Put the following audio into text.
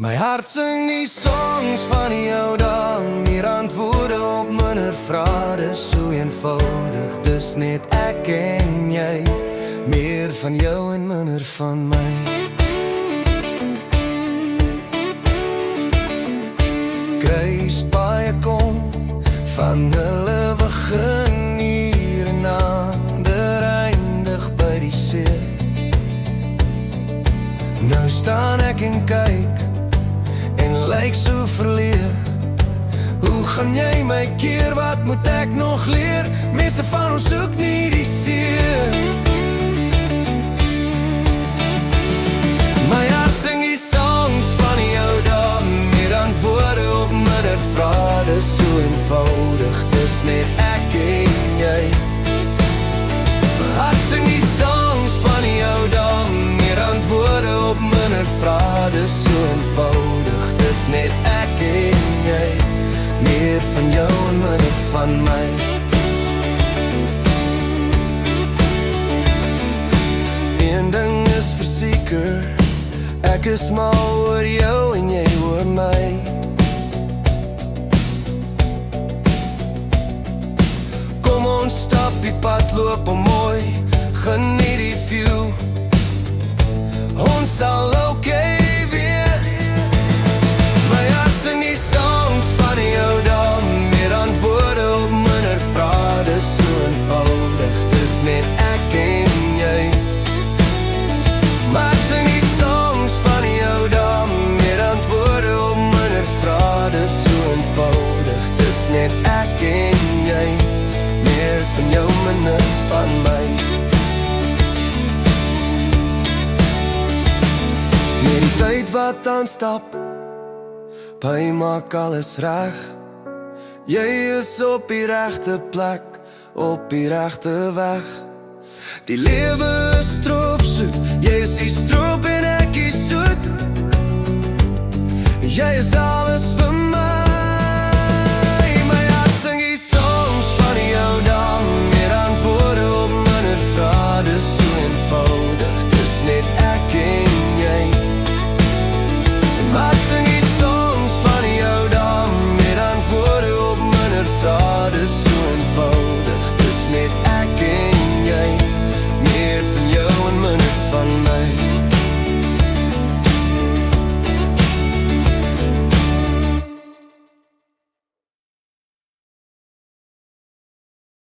My hart sing die songs van jou dan, meer antwoorde op minder vrae, dis so eenvoudig, dis net ek en jy, meer van jou en minder van my. Kruis baie kom, van hulle begin hier en ander eindig by die see. Nou staan ek en kyk, en lyk so verleer. Hoe gaan jy my keer, wat moet ek nog leer? Meeste van ons soek nie die seer. My hart sing die songs van jou dan, meer antwoorde op minder vrae, dis so eenvoudig, dis net ek en jy. My hart sing die songs van jou dan, meer antwoorde op minder vrae, dis so eenvoudig, dis net ek en jy, meer van jou en minder van my. Een ding is verseker, ek is mal oor jou en jy oor my. Kom ons stap die pad, loop om mooi, geniet die view. Ons sal okay wees. My hart sing die songs van jou dan, meer antwoorde op minder vrae, dis so eenvoudig, dis net ek en jy. My hart sing die songs van jou dan, meer antwoorde op minder vrae, dis so eenvoudig, dis net ek en jy, meer van jou, minder van my. Met die tyd wat aanstap, by maak alles reg. Jy is op die regte plek, op die regte weg. Die lewe is stroopsoet, jy is die stroop en ek is soet. Jy is